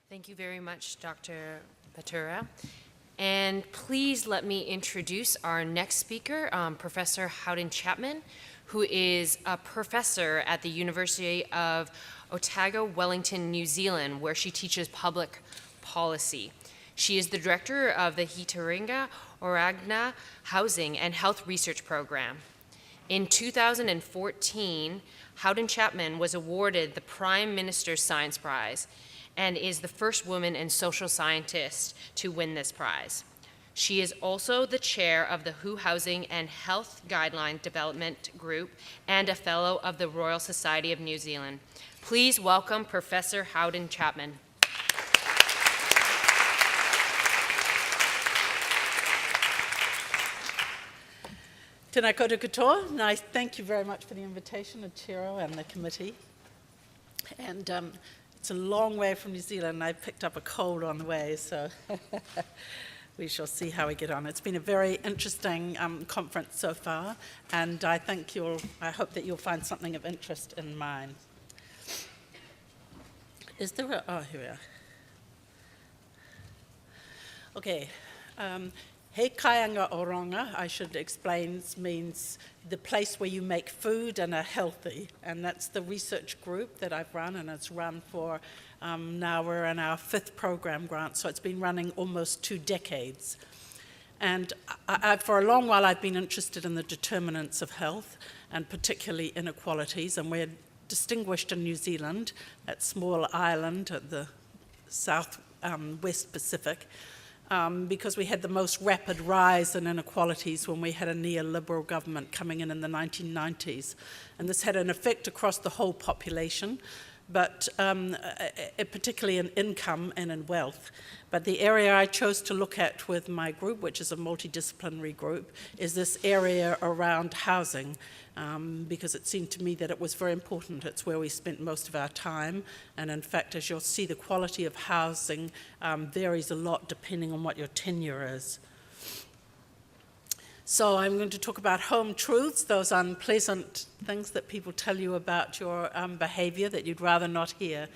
Thank you very much, Dr. Patura. And please let me introduce our next speaker, Professor Howden Chapman, who is a professor at the University of Otago, Wellington, New Zealand, where she teaches public policy. She is the director of the Hitaringa Orangna Housing and Health Research Program. In 2014, Howden Chapman was awarded the Prime Minister's Science Prize and is the first woman and social scientist to win this prize. She is also the chair of the WHO Housing and Health Guideline Development Group and a fellow of the Royal Society of New Zealand. Please welcome Professor Howden Chapman. Tēnā koutou katoa, and I thank you very much for the invitation, Achiro and the committee. And it's a long way from New Zealand. I picked up a cold on the way, so we shall see how we get on. It's been a very interesting conference so far, and I hope that you'll find something of interest in mine. Is there a, oh, here we are. Okay. He kaianga oranga, I should explain, means the place where you make food and are healthy. And that's the research group that I've run, and it's run for, now we're in our 5th program grant, so it's been running almost 2 decades. And for a long while I've been interested in the determinants of health, and particularly inequalities, and we're distinguished in New Zealand, that small island at the south west Pacific, because we had the most rapid rise in inequalities when we had a neoliberal government coming in the 1990s. And this had an effect across the whole population, but particularly in income and in wealth. But the area I chose to look at with my group, which is a multidisciplinary group, is this area around housing, because it seemed to me that it was very important. It's where we spent most of our time, and in fact, as you'll see, the quality of housing varies a lot depending on what your tenure is. So I'm going to talk about home truths, those unpleasant things that people tell you about your behavior that you'd rather not hear.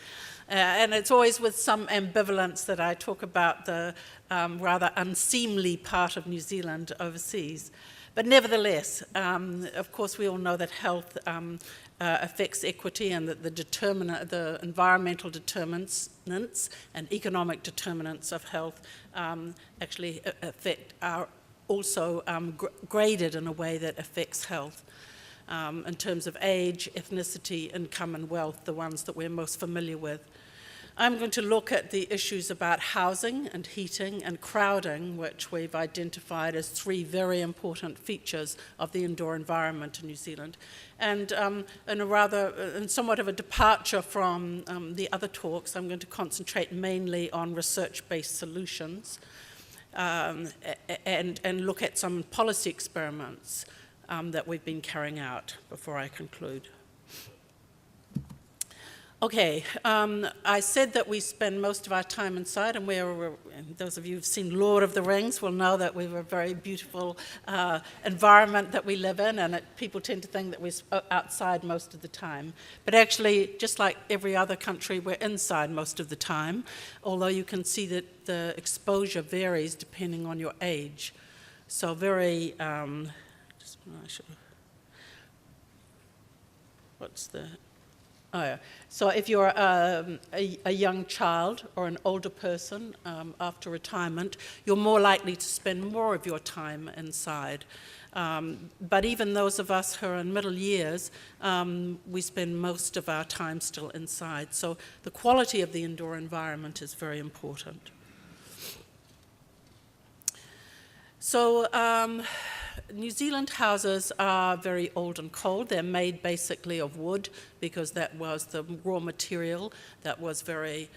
And it's always with some ambivalence that I talk about the rather unseemly part of New Zealand overseas. But nevertheless, of course, we all know that health affects equity, and that the environmental determinants and economic determinants of health actually are also graded in a way that affects health in terms of age, ethnicity, income, and wealth, the ones that we're most familiar with. I'm going to look at the issues about housing and heating and crowding, which we've identified as 3 very important features of the indoor environment in New Zealand. And in somewhat of a departure from the other talks, I'm going to concentrate mainly on research-based solutions and look at some policy experiments that we've been carrying out before I conclude. Okay, I said that we spend most of our time inside, and those of you who've seen Lord of the Rings will know that we have a very beautiful environment that we live in, and people tend to think that we're outside most of the time. But actually, just like every other country, we're inside most of the time, although you can see that the exposure varies depending on your age. So So if you're a young child or an older person after retirement, you're more likely to spend more of your time inside. But even those of us who are in middle years, we spend most of our time still inside. So the quality of the indoor environment is very important. So New Zealand houses are very old and cold. They're made basically of wood because that was the raw material that was very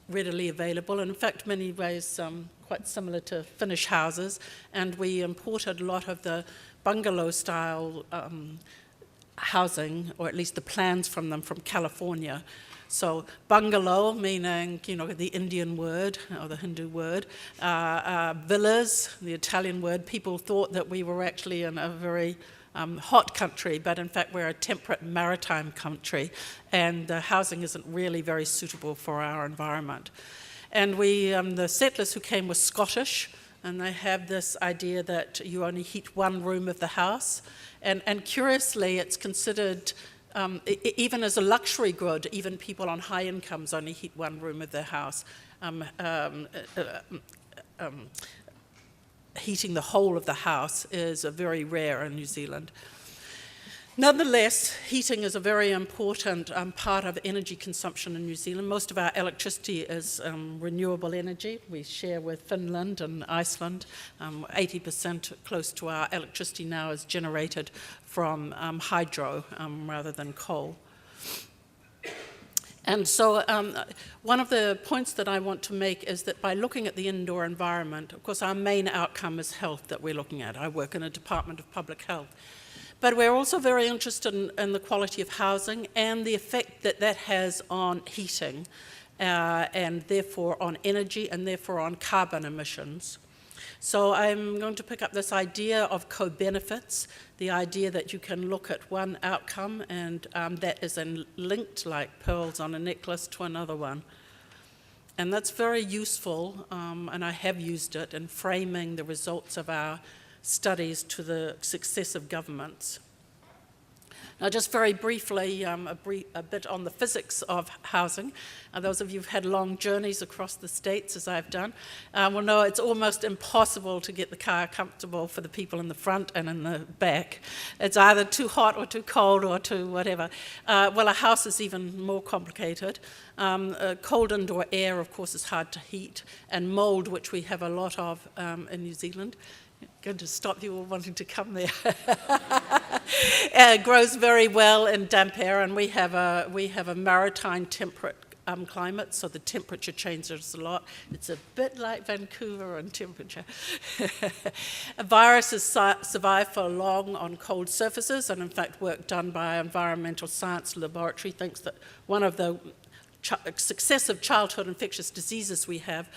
readily available. And in fact, many ways quite similar to Finnish houses. And we imported a lot of the bungalow-style housing, or at least the plans from them, from California. So bungalow, meaning, the Indian word, or the Hindu word, villas, the Italian word. People thought that we were actually in a very hot country, but in fact we're a temperate maritime country, and the housing isn't really very suitable for our environment. And the settlers who came were Scottish, and they have this idea that you only heat one room of the house. And curiously, it's considered, even as a luxury good, even people on high incomes only heat one room of their house. Heating the whole of the house is very rare in New Zealand. Nonetheless, heating is a very important part of energy consumption in New Zealand. Most of our electricity is renewable energy. We share with Finland and Iceland. 80% close to our electricity now is generated from hydro rather than coal. And so one of the points that I want to make is that by looking at the indoor environment, of course our main outcome is health that we're looking at. I work in a Department of Public Health. But we're also very interested in the quality of housing and the effect that that has on heating and therefore on energy and therefore on carbon emissions. So I'm going to pick up this idea of co-benefits, the idea that you can look at one outcome and that is linked like pearls on a necklace to another one. And that's very useful, and I have used it in framing the results of our studies to the success of governments. Now, just very briefly, a bit on the physics of housing. Those of you who've had long journeys across the states, as I've done, will know it's almost impossible to get the car comfortable for the people in the front and in the back. It's either too hot or too cold or too whatever. Well, a house is even more complicated. Cold indoor air, of course, is hard to heat, and mold, which we have a lot of in New Zealand. Going to stop you all wanting to come there. Grows very well in damp air, and we have a maritime temperate climate, so the temperature changes a lot. It's a bit like Vancouver in temperature. Viruses survive for long on cold surfaces, and in fact work done by an environmental science laboratory thinks that one of the successive childhood infectious diseases we have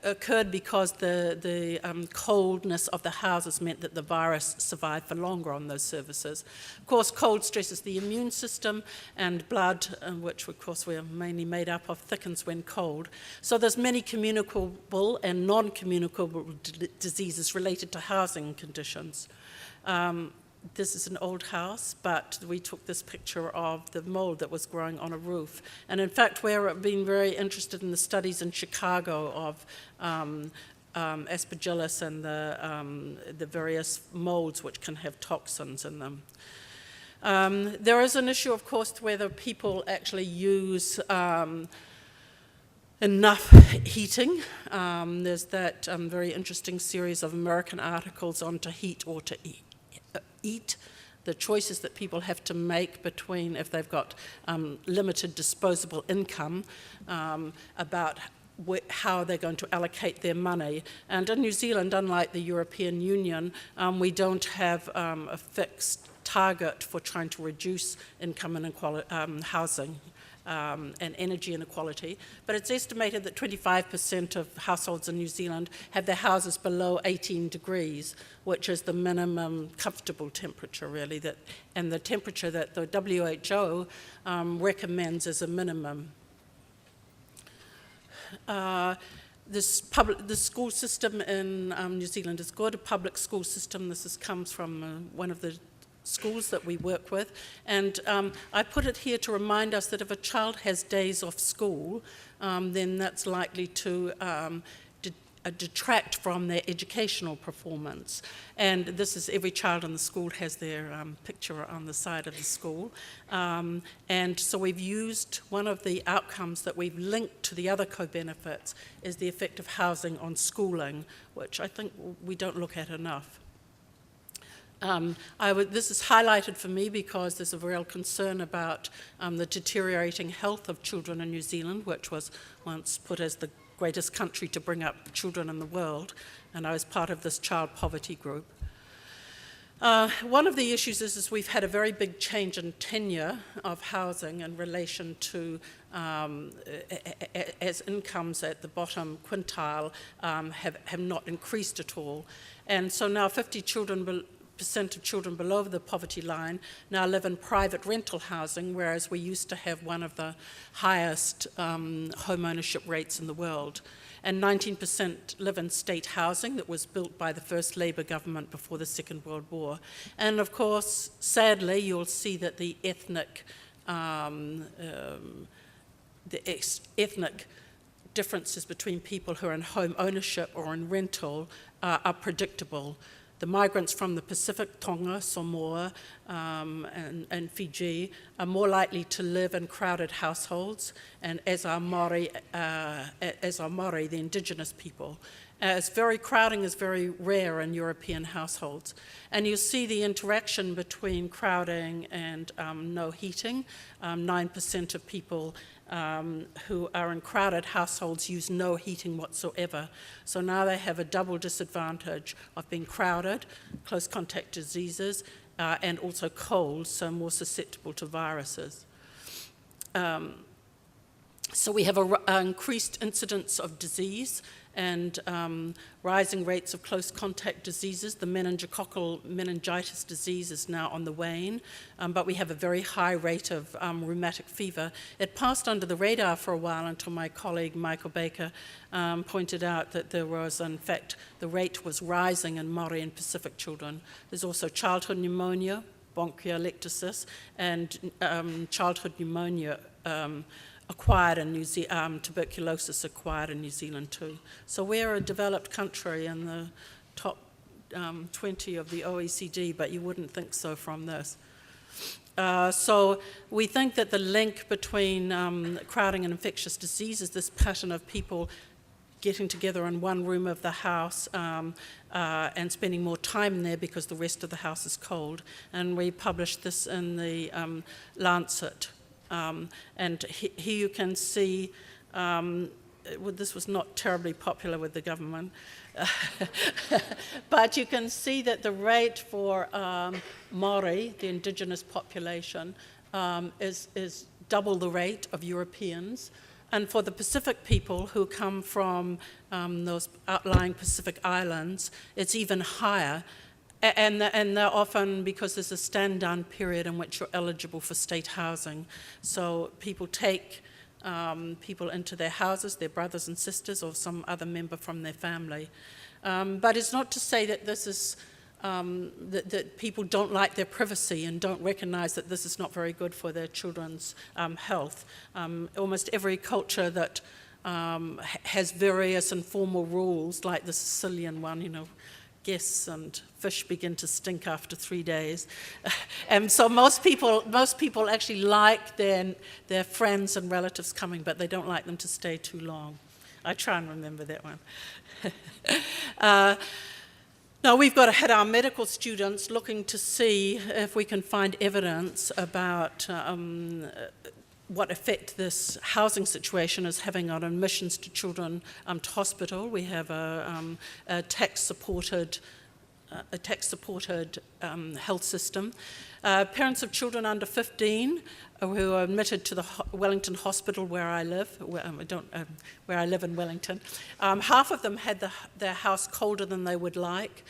occurred because the coldness of the houses meant that the virus survived for longer on those surfaces. Of course, cold stresses the immune system, and blood, which of course we're mainly made up of, thickens when cold. So there's many communicable and non-communicable diseases related to housing conditions. This is an old house, but we took this picture of the mold that was growing on a roof. And in fact, we're being very interested in the studies in Chicago of aspergillus and the various molds which can have toxins in them. There is an issue, of course, whether people actually use enough heating. There's that very interesting series of American articles on to heat or to eat, the choices that people have to make between if they've got limited disposable income, about how they're going to allocate their money. And in New Zealand, unlike the European Union, we don't have a fixed target for trying to reduce income inequality, housing and energy inequality, but it's estimated that 25% of households in New Zealand have their houses below 18 degrees, which is the minimum comfortable temperature, really, and the temperature that the WHO recommends as a minimum. The school system in New Zealand is good, a public school system. This comes from one of the schools that we work with, and I put it here to remind us that if a child has days off school, then that's likely to detract from their educational performance. And this is every child in the school has their picture on the side of the school. And so we've used one of the outcomes that we've linked to the other co-benefits is the effect of housing on schooling, which I think we don't look at enough. This is highlighted for me because there's a real concern about the deteriorating health of children in New Zealand, which was once put as the greatest country to bring up children in the world, and I was part of this child poverty group. One of the issues is we've had a very big change in tenure of housing in relation to as incomes at the bottom quintile have not increased at all. And so now 50% of children below the poverty line now live in private rental housing, whereas we used to have one of the highest home ownership rates in the world. And 19% live in state housing that was built by the first Labour government before the Second World War. And of course, sadly, you'll see that the ethnic differences between people who are in home ownership or in rental are predictable. The migrants from the Pacific, Tonga, Samoa, and Fiji, are more likely to live in crowded households, and as are Māori, the indigenous people. Crowding is very rare in European households. And you see the interaction between crowding and no heating. 9% of people who are in crowded households use no heating whatsoever. So now they have a double disadvantage of being crowded, close contact diseases, and also cold, so more susceptible to viruses. So we have an increased incidence of disease and rising rates of close contact diseases. The meningococcal meningitis disease is now on the wane, but we have a very high rate of rheumatic fever. It passed under the radar for a while until my colleague Michael Baker pointed out that there was, in fact, the rate was rising in Māori and Pacific children. There's also childhood pneumonia, bronchiectasis, and childhood pneumonia acquired in New Zealand, tuberculosis acquired in New Zealand too. So we're a developed country in the top 20 of the OECD, but you wouldn't think so from this. So we think that the link between crowding and infectious disease is this pattern of people getting together in one room of the house and spending more time there because the rest of the house is cold. And we published this in the Lancet. And here you can see, this was not terribly popular with the government, but you can see that the rate for Māori, the indigenous population, is double the rate of Europeans. And for the Pacific people who come from those outlying Pacific islands, it's even higher. And they're often, because there's a stand-down period in which you're eligible for state housing. So people take people into their houses, their brothers and sisters, or some other member from their family. But it's not to say that this is, that people don't like their privacy and don't recognize that this is not very good for their children's health. Almost every culture that has various informal rules, like the Sicilian one, guests and fish begin to stink after 3 days. And so most people actually like their friends and relatives coming, but they don't like them to stay too long. I try and remember that one. Now we've got to hit our medical students looking to see if we can find evidence about what effect this housing situation is having on admissions to children to hospital. We have a tax-supported health system. Parents of children under 15 who are admitted to the Wellington Hospital where I live, where I live in Wellington, half of them had their house colder than they would like.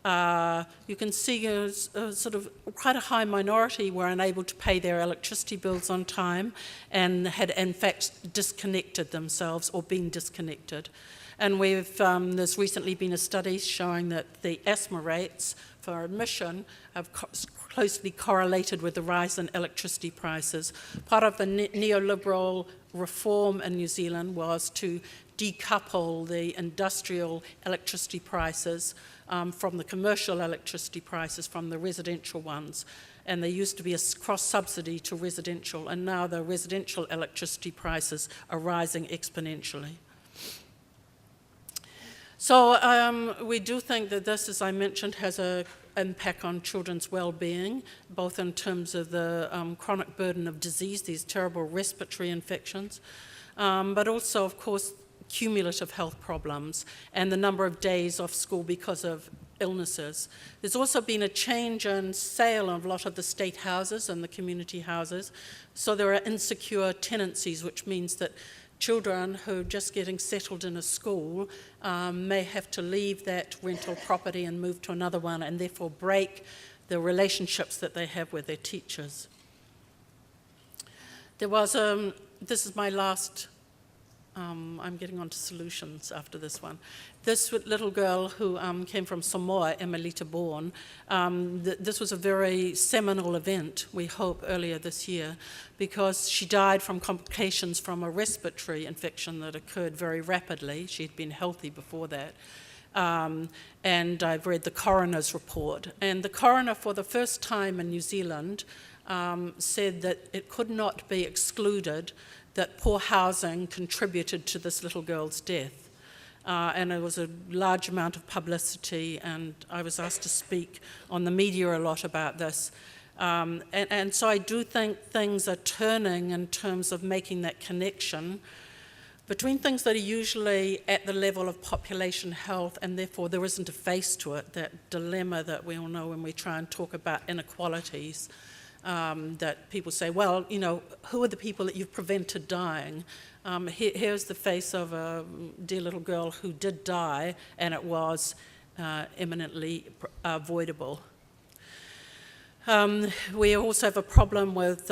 You can see sort of quite a high minority were unable to pay their electricity bills on time and had in fact disconnected themselves or been disconnected. And there's recently been a study showing that the asthma rates for admission have closely correlated with the rise in electricity prices. Part of the neoliberal reform in New Zealand was to decouple the industrial electricity prices from the commercial electricity prices from the residential ones. And there used to be a cross-subsidy to residential, and now the residential electricity prices are rising exponentially. So we do think that this, as I mentioned, has an impact on children's well-being, both in terms of the chronic burden of disease, these terrible respiratory infections, but also, of course, cumulative health problems and the number of days off school because of illnesses. There's also been a change in sale of a lot of the state houses and the community houses, so there are insecure tenancies, which means that children who are just getting settled in a school may have to leave that rental property and move to another one, and therefore break the relationships that they have with their teachers. There was, this is my last, I'm getting on to solutions after this one. This little girl who came from Samoa, Emelita Bourne, this was a very seminal event, we hope, earlier this year, because she died from complications from a respiratory infection that occurred very rapidly. She had been healthy before that. And I've read the coroner's report. And the coroner, for the first time in New Zealand, said that it could not be excluded that poor housing contributed to this little girl's death. And it was a large amount of publicity, and I was asked to speak on the media a lot about this. And so I do think things are turning in terms of making that connection between things that are usually at the level of population health, and therefore there isn't a face to it, that dilemma that we all know when we try and talk about inequalities, that people say, well, you know, who are the people that you've prevented dying? Here's the face of a dear little girl who did die, and it was eminently avoidable. We also have a problem with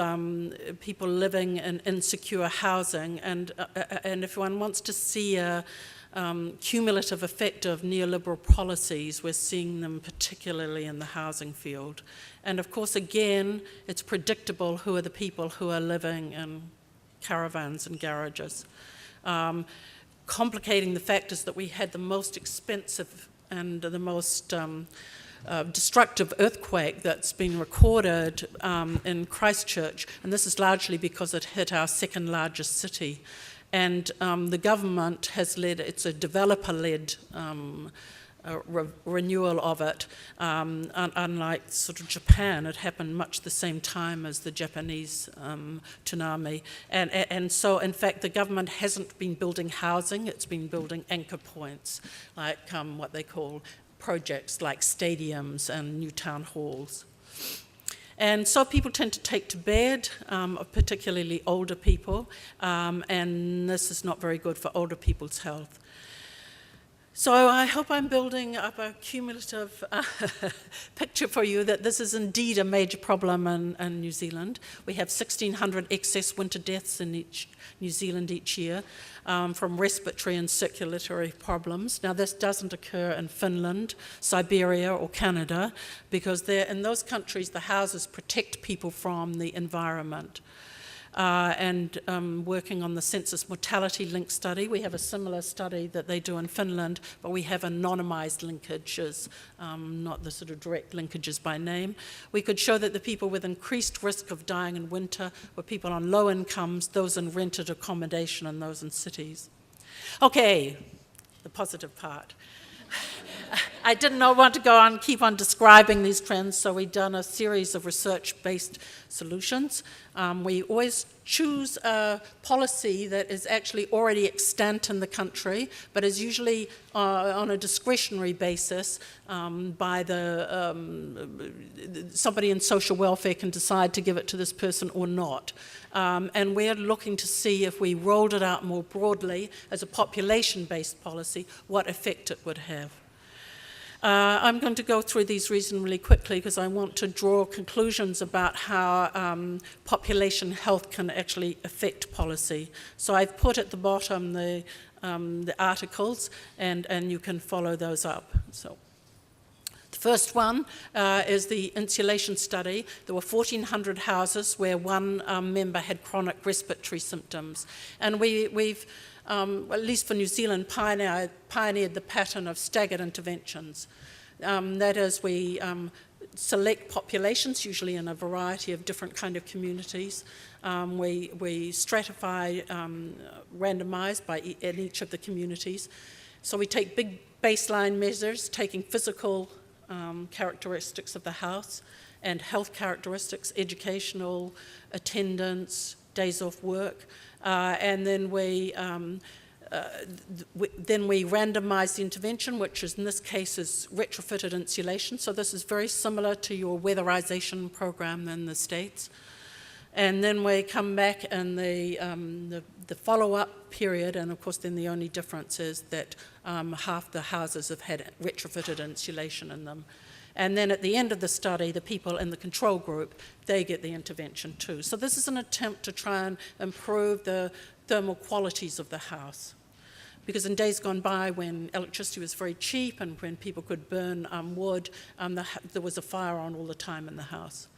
people living in insecure housing, and if one wants to see a cumulative effect of neoliberal policies, we're seeing them particularly in the housing field. And of course, again, it's predictable who are the people who are living in caravans and garages. Complicating the fact is that we had the most expensive and the most destructive earthquake that's been recorded in Christchurch, and this is largely because it hit our second largest city. And the government has led, it's a developer-led renewal of it. Unlike sort of Japan, it happened much the same time as the Japanese tsunami. And so, in fact, the government hasn't been building housing, it's been building anchor points, like what they call projects like stadiums and new town halls. And so people tend to take to bed, particularly older people, and this is not very good for older people's health. So I hope I'm building up a cumulative picture for you that this is indeed a major problem in New Zealand. We have 1,600 excess winter deaths in New Zealand each year from respiratory and circulatory problems. Now, this doesn't occur in Finland, Siberia, or Canada, because in those countries the houses protect people from the environment. And working on the census mortality link study. We have a similar study that they do in Finland, but we have anonymized linkages, not the sort of direct linkages by name. We could show that the people with increased risk of dying in winter were people on low incomes, those in rented accommodation, and those in cities. Okay, the positive part. I didn't want to go on, keep on describing these trends, so we've done a series of research-based solutions. We always choose a policy that is actually already extant in the country, but is usually on a discretionary basis by somebody in social welfare can decide to give it to this person or not. And we're looking to see if we rolled it out more broadly as a population-based policy, what effect it would have. I'm going to go through these reasonably quickly because I want to draw conclusions about how population health can actually affect policy. So I've put at the bottom the articles, and you can follow those up. So the first one is the insulation study. There were 1,400 houses where one member had chronic respiratory symptoms, and we've at least for New Zealand, pioneered the pattern of staggered interventions. That is, we select populations, usually in a variety of different kind of communities. We stratify, randomize in each of the communities. So we take big baseline measures, taking physical characteristics of the house and health characteristics, educational, attendance, days off work, and then we randomise the intervention, which is, in this case is retrofitted insulation. So this is very similar to your weatherization program in the States. And then we come back in the follow-up period, and of course then the only difference is that half the houses have had retrofitted insulation in them. And then at the end of the study, the people in the control group, they get the intervention too. So this is an attempt to try and improve the thermal qualities of the house. Because in days gone by, when electricity was very cheap and when people could burn wood, there was a fire on all the time in the house.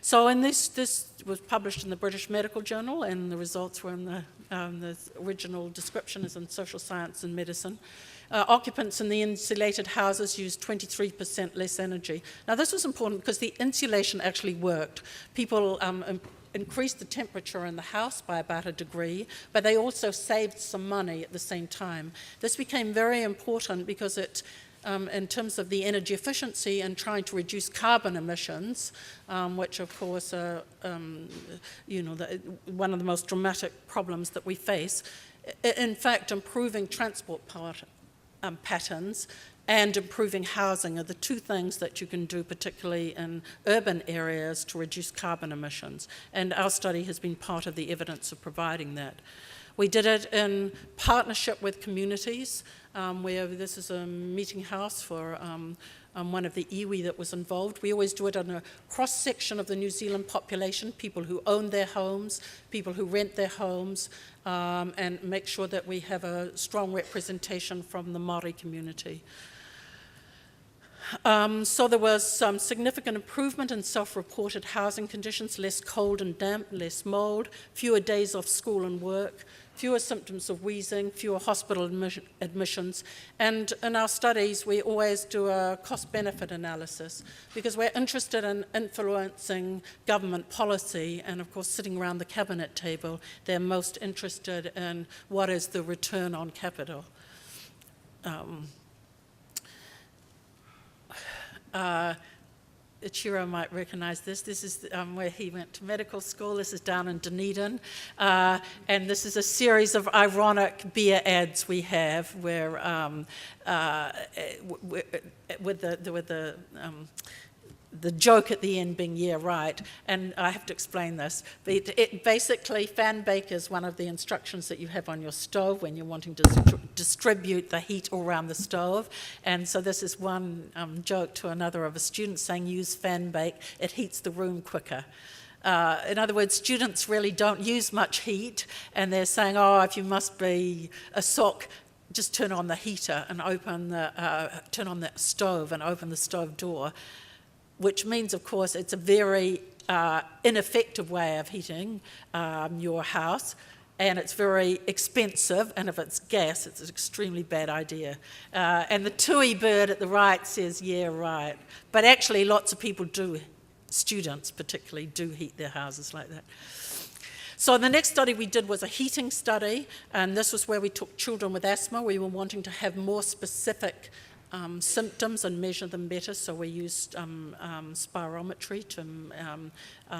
So this was published in the British Medical Journal, and the results were in the original description is in Social Science and Medicine. Occupants in the insulated houses used 23% less energy. Now this was important because the insulation actually worked. People increased the temperature in the house by about 1 degree, but they also saved some money at the same time. This became very important because it, in terms of the energy efficiency and trying to reduce carbon emissions, which of course are one of the most dramatic problems that we face, in fact improving transport patterns and improving housing are the two things that you can do, particularly in urban areas, to reduce carbon emissions. And our study has been part of the evidence of providing that. We did it in partnership with communities, where this is a meeting house for one of the iwi that was involved. We always do it on a cross-section of the New Zealand population, people who own their homes, people who rent their homes, and make sure that we have a strong representation from the Māori community. So there was some significant improvement in self-reported housing conditions, less cold and damp, less mold, fewer days off school and work, fewer symptoms of wheezing, fewer hospital admissions. And in our studies, we always do a cost-benefit analysis because we're interested in influencing government policy, and of course, sitting around the cabinet table, they're most interested in what is the return on capital. Ichiro might recognize this. This is where he went to medical school. This is down in Dunedin. And this is a series of ironic beer ads we have where with the joke at the end being, yeah, right. And I have to explain this. It basically, fan bake is one of the instructions that you have on your stove when you're wanting to distribute the heat all around the stove. And so this is one joke to another of a student saying, use fan bake, it heats the room quicker. In other words, students really don't use much heat, and they're saying, oh, if you must be a sock, just turn on the heater and turn on the stove and open the stove door. Which means, of course, it's a very ineffective way of heating your house, and it's very expensive, and if it's gas, it's an extremely bad idea. And the tui bird at the right says, yeah, right. But actually, lots of people do, students particularly, do heat their houses like that. So the next study we did was a heating study, and this was where we took children with asthma. We were wanting to have more specific symptoms and measure them better, so we used spirometry to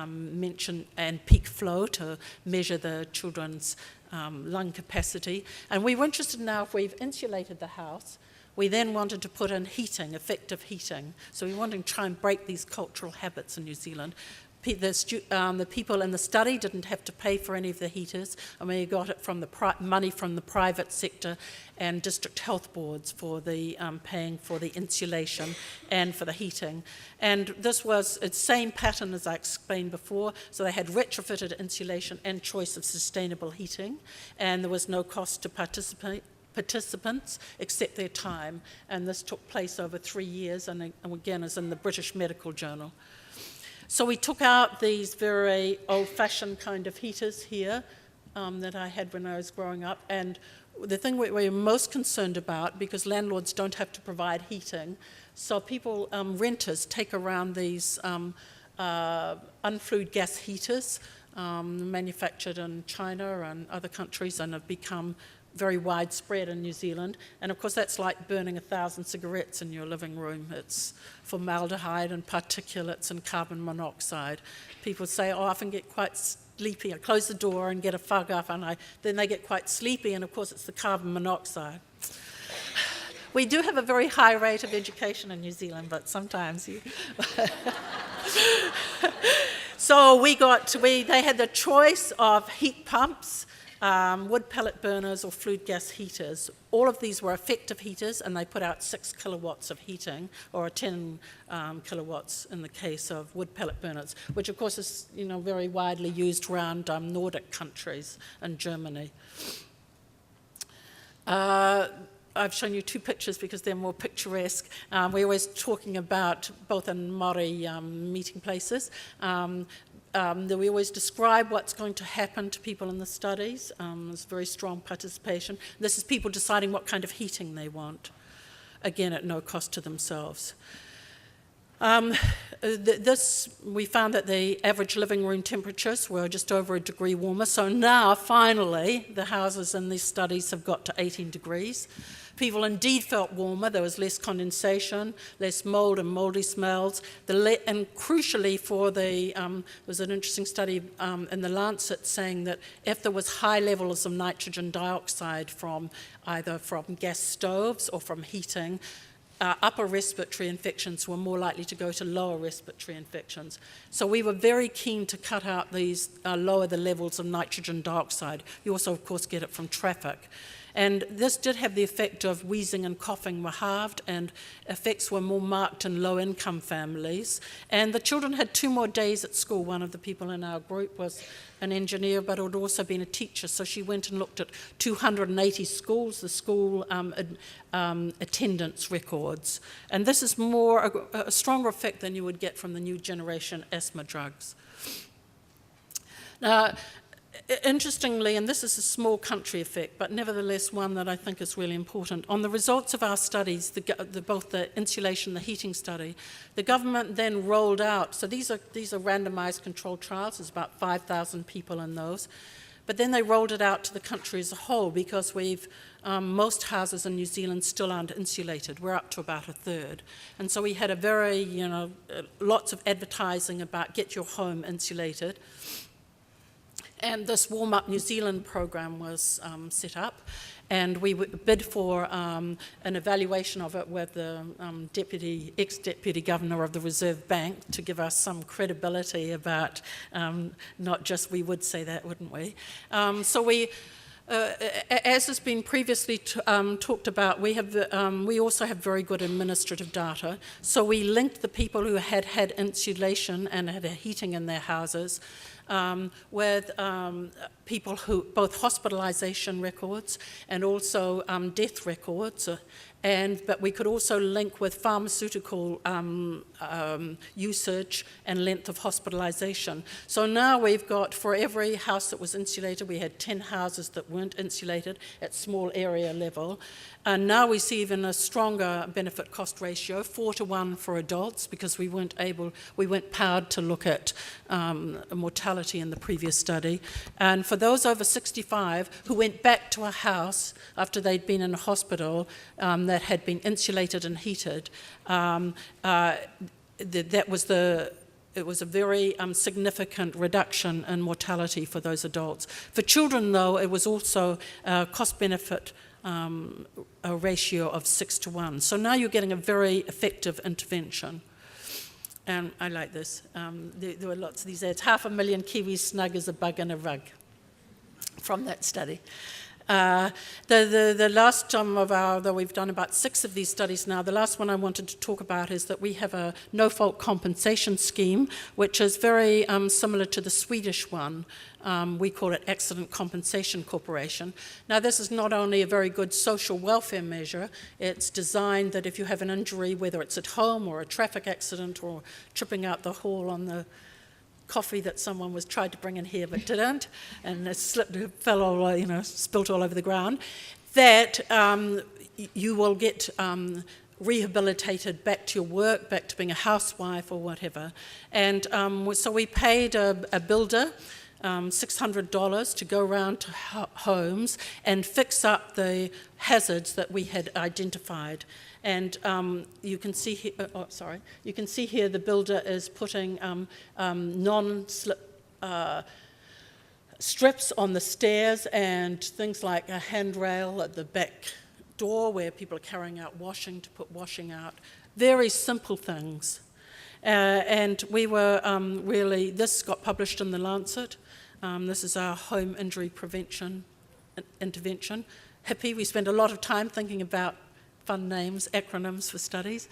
mention, and peak flow to measure the children's lung capacity. And we were interested now, if we've insulated the house, we then wanted to put in heating, effective heating. So we wanted to try and break these cultural habits in New Zealand. The people in the study didn't have to pay for any of the heaters. I mean, we got it from the money from the private sector and district health boards for the paying for the insulation and for the heating. And this was the same pattern as I explained before. So they had retrofitted insulation and choice of sustainable heating, and there was no cost to participants except their time. And this took place over 3 years, and again is in the British Medical Journal. So we took out these very old-fashioned kind of heaters here that I had when I was growing up, and the thing we were most concerned about, because landlords don't have to provide heating, so people, renters, take around these unflued gas heaters manufactured in China and other countries and have become very widespread in New Zealand. And of course that's like burning 1,000 cigarettes in your living room. It's formaldehyde and particulates and carbon monoxide. People say, oh, I often get quite sleepy. I close the door and get a fug up, and then they get quite sleepy, and of course it's the carbon monoxide. We do have a very high rate of education in New Zealand, but sometimes you... So they had the choice of heat pumps, wood pellet burners, or flue gas heaters. All of these were effective heaters, and they put out 6 kilowatts of heating, or 10 kilowatts in the case of wood pellet burners, which of course is very widely used around Nordic countries and Germany. I've shown you 2 pictures because they're more picturesque. We're always talking about, both in Māori meeting places, that we always describe what's going to happen to people in the studies. There's very strong participation. This is people deciding what kind of heating they want, again at no cost to themselves. We found that the average living room temperatures were just over 1 degree warmer. So now, finally, the houses in these studies have got to 18 degrees. People indeed felt warmer. There was less condensation, less mold and moldy smells. And crucially there was an interesting study in the Lancet saying that if there was high levels of nitrogen dioxide either from gas stoves or from heating, upper respiratory infections were more likely to go to lower respiratory infections. So we were very keen to cut out these, lower the levels of nitrogen dioxide. You also, of course, get it from traffic. And this did have the effect of wheezing and coughing were halved, and effects were more marked in low-income families. And the children had 2 more days at school. One of the people in our group was an engineer, but had also been a teacher. So she went and looked at 280 schools, the school attendance records. And this is a stronger effect than you would get from the new generation asthma drugs. Now, interestingly, and this is a small country effect, but nevertheless one that I think is really important, on the results of our studies, both the insulation and the heating study, the government then rolled out, so these are randomized controlled trials, there's about 5,000 people in those, but then they rolled it out to the country as a whole because most houses in New Zealand still aren't insulated. We're up to about 1/3. And so we had lots of advertising about get your home insulated. And this Warm Up New Zealand program was set up, and we bid for an evaluation of it with the ex-deputy governor of the Reserve Bank to give us some credibility about not just we would say that, wouldn't we? As has been previously talked about, we also have very good administrative data. So we linked the people who had insulation and had heating in their houses with people who, both hospitalization records and also death records, but we could also link with pharmaceutical usage and length of hospitalization. So now we've got, for every house that was insulated, we had 10 houses that weren't insulated at small area level. And now we see even a stronger benefit cost ratio, 4-to-1 for adults, because we weren't powered to look at mortality in the previous study. And for those over 65 who went back to a house after they'd been in a hospital that had been insulated and heated, it was a very significant reduction in mortality for those adults. For children, though, it was also cost-benefit a ratio of 6-to-1. So now you're getting a very effective intervention. And I like this. There were lots of these ads. 500,000 Kiwis snug as a bug in a rug from that study. The last though we've done about 6 of these studies now, the last one I wanted to talk about is that we have a no-fault compensation scheme, which is very similar to the Swedish one. We call it Accident Compensation Corporation. Now, this is not only a very good social welfare measure, it's designed that if you have an injury, whether it's at home or a traffic accident or tripping out the hall on the coffee that someone tried to bring in here but didn't, and it fell all, spilt all over the ground, that you will get rehabilitated back to your work, back to being a housewife or whatever. And so we paid a builder $600 to go around to homes and fix up the hazards that we had identified. And you can see here, you can see here the builder is putting non-slip strips on the stairs and things like a handrail at the back door where people are carrying out washing to put washing out. Very simple things. And we were really, this got published in The Lancet. This is our home injury prevention intervention. HIPPY, we spend a lot of time thinking about fun names, acronyms for studies.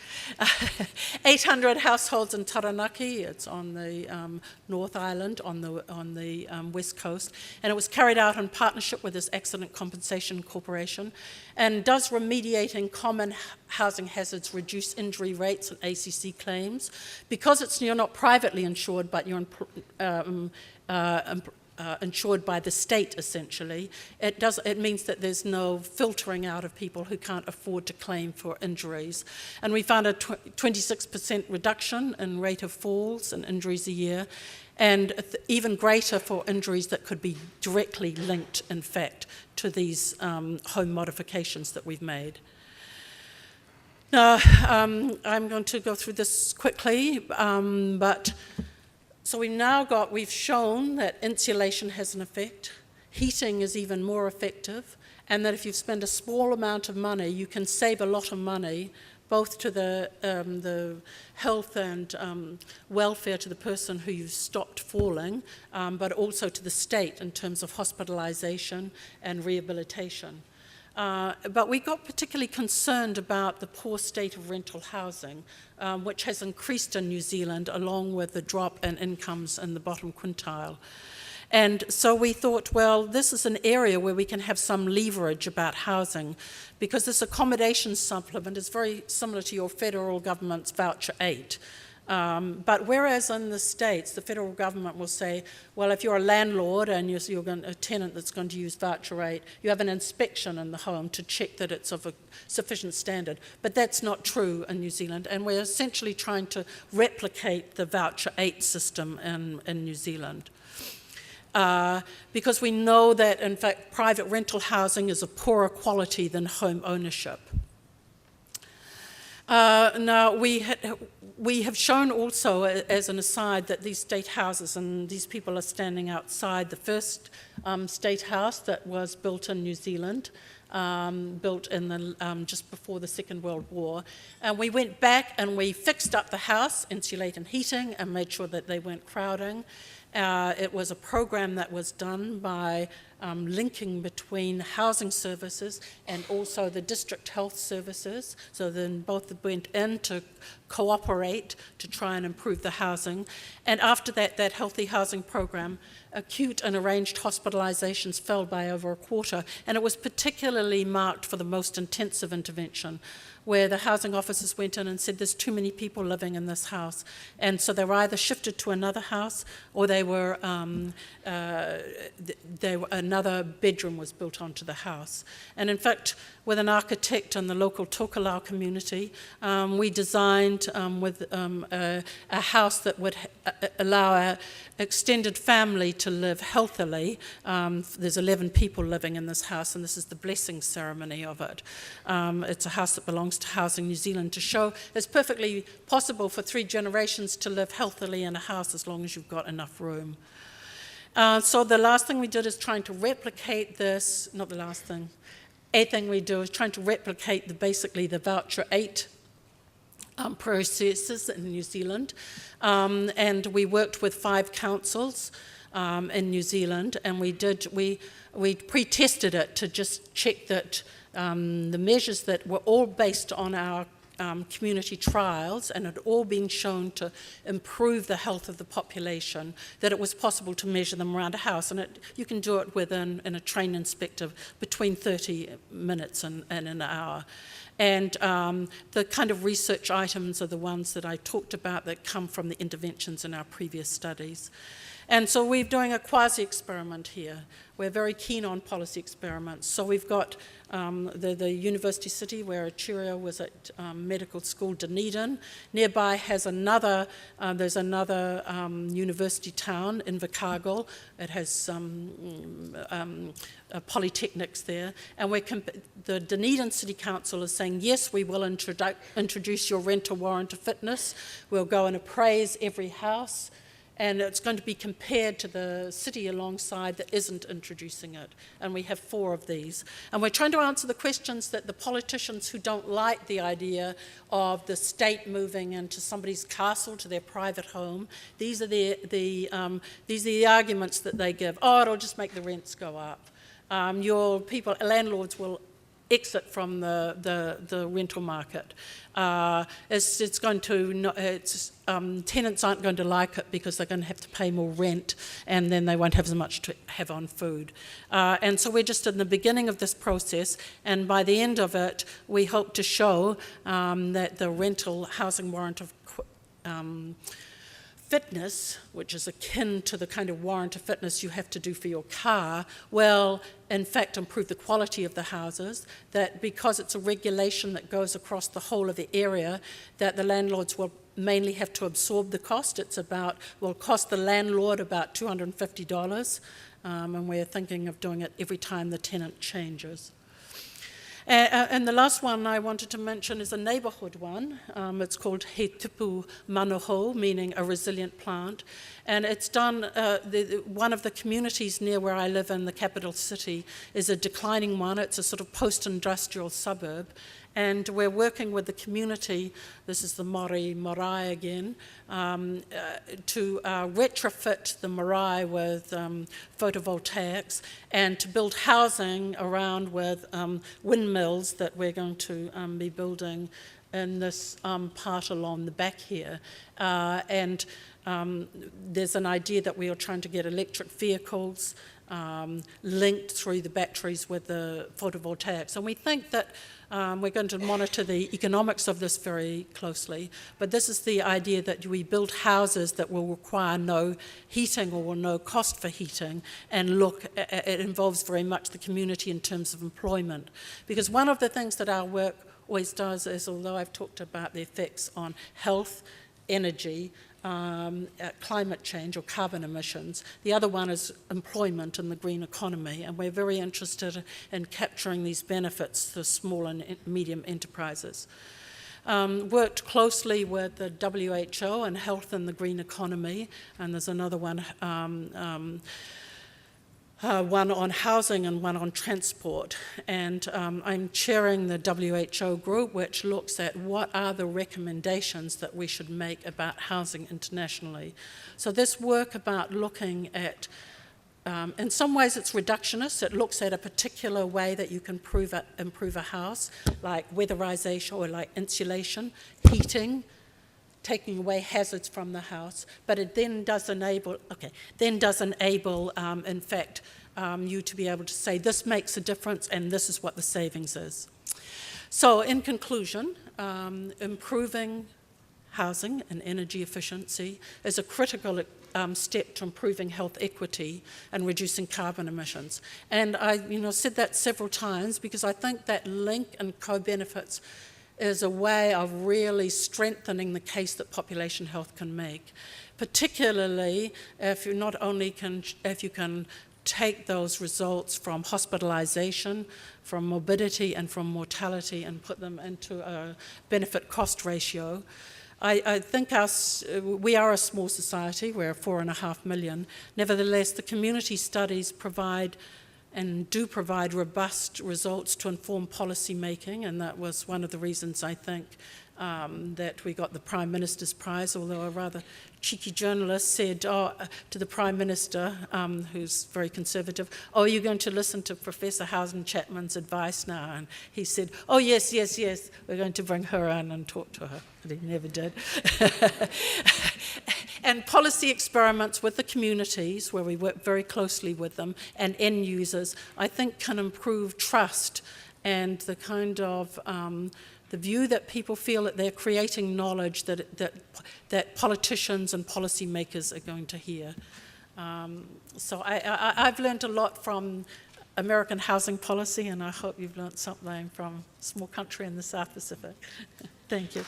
800 households in Taranaki. It's on the North Island, on the west coast, and it was carried out in partnership with this Accident Compensation Corporation, and does remediating common housing hazards, reduce injury rates and ACC claims. Because you're not privately insured, but you're insured by the state, essentially, it means that there's no filtering out of people who can't afford to claim for injuries. And we found a 26% reduction in rate of falls and injuries a year, and even greater for injuries that could be directly linked, in fact, to these home modifications that we've made. Now, I'm going to go through this quickly, but so we've shown that insulation has an effect, heating is even more effective, and that if you spend a small amount of money, you can save a lot of money, both to the health and welfare to the person who you've stopped falling, but also to the state in terms of hospitalization and rehabilitation. But we got particularly concerned about the poor state of rental housing, which has increased in New Zealand along with the drop in incomes in the bottom quintile. And so we thought, well, this is an area where we can have some leverage about housing, because this accommodation supplement is very similar to your federal government's Voucher 8. But whereas in the States, the federal government will say, well, if you're a landlord and you're a tenant that's going to use Voucher 8, you have an inspection in the home to check that it's of a sufficient standard. But that's not true in New Zealand, and we're essentially trying to replicate the Voucher 8 system in New Zealand. Because we know that, in fact, private rental housing is of poorer quality than home ownership. Now, we have shown also, as an aside, that these state houses, and these people are standing outside the first state house that was built in New Zealand, built in the, just before the Second World War. And we went back and we fixed up the house, insulate and heating, and made sure that they weren't crowding. It was a program that was done by linking between housing services and also the district health services. So then both went in to cooperate to try and improve the housing. And after that healthy housing program, acute and arranged hospitalizations fell by over a quarter. And it was particularly marked for the most intensive intervention, where the housing officers went in and said, there's too many people living in this house. And so they were either shifted to another house, or another bedroom was built onto the house. And in fact, with an architect in the local Tokelau community, we designed with a house that would allow an extended family to live healthily. There's 11 people living in this house, and this is the blessing ceremony of it. It's a house that belongs to Housing New Zealand, to show it's perfectly possible for 3 generations to live healthily in a house as long as you've got enough room. So the last thing we did is trying to replicate this, not the last thing, a thing we do is trying to replicate basically the Voucher 8 processes in New Zealand. And we worked with 5 councils in New Zealand, and we pre-tested it to just check that the measures that were all based on our community trials and had all been shown to improve the health of the population, that it was possible to measure them around a house. And you can do it in a trained inspector between 30 minutes and an hour. And the kind of research items are the ones that I talked about that come from the interventions in our previous studies. And so we're doing a quasi-experiment here. We're very keen on policy experiments. So we've got the university city where Achuria was at medical school, Dunedin. Nearby has there's another university town, Invercargill. It has some polytechnics there. And the Dunedin City Council is saying, yes, we will introduce your rent-a-warrant to fitness. We'll go and appraise every house. and it's going to be compared to the city alongside that isn't introducing it. And we have 4 of these. And we're trying to answer the questions that the politicians who don't like the idea of the state moving into somebody's castle to their private home, these are the arguments that they give. Oh, it'll just make the rents go up. Landlords will exit from the rental market. Tenants aren't going to like it because they're going to have to pay more rent, and then they won't have as much to have on food. And so we're just in the beginning of this process, and by the end of it, we hope to show that the rental housing warrant of fitness, which is akin to the kind of warrant of fitness you have to do for your car, will in fact improve the quality of the houses, that because it's a regulation that goes across the whole of the area, that the landlords will mainly have to absorb the cost. Will cost the landlord about $250, and we're thinking of doing it every time the tenant changes. And the last one I wanted to mention is a neighbourhood one. It's called He Tupu Manoho, meaning a resilient plant. And it's done, one of the communities near where I live in the capital city is a declining one. It's a sort of post-industrial suburb. And we're working with the community, this is the marae again, to retrofit the marae with photovoltaics and to build housing around with windmills that we're going to be building in this part along the back here. And there's an idea that we are trying to get electric vehicles linked through the batteries with the photovoltaics. And we think that we're going to monitor the economics of this very closely, but this is the idea that we build houses that will require no heating or no cost for heating, and it involves very much the community in terms of employment. Because one of the things that our work always does is, although I've talked about the effects on health, energy, climate change or carbon emissions. The other one is employment in the green economy, and we're very interested in capturing these benefits for small and medium enterprises. Worked closely with the WHO and health in the green economy, and there's another one, one on housing and one on transport. And I'm chairing the WHO group, which looks at what are the recommendations that we should make about housing internationally. So this work about looking at, in some ways it's reductionist. It looks at a particular way that you can improve a house, like weatherization or like insulation, heating, taking away hazards from the house, but it then does enable, in fact, you to be able to say this makes a difference and this is what the savings is. So in conclusion, improving housing and energy efficiency is a critical step to improving health equity and reducing carbon emissions. And I said that several times because I think that link and co-benefits is a way of really strengthening the case that population health can make, particularly if you can take those results from hospitalization, from morbidity, and from mortality and put them into a benefit-cost ratio. I think we are a small society, we're 4.5 million. Nevertheless, the community studies provide robust results to inform policy making, and that was one of the reasons I think that we got the Prime Minister's Prize, although a rather cheeky journalist said to the Prime Minister, who's very conservative, "Oh, you're going to listen to Professor Howden Chapman's advice now?" And he said, "Oh, yes, we're going to bring her in and talk to her." But he never did. And policy experiments with the communities, where we work very closely with them, and end users, I think can improve trust and the kind of the view that people feel that they're creating knowledge that politicians and policymakers are going to hear. So I've learned a lot from American housing policy, and I hope you've learned something from a small country in the South Pacific. Thank you.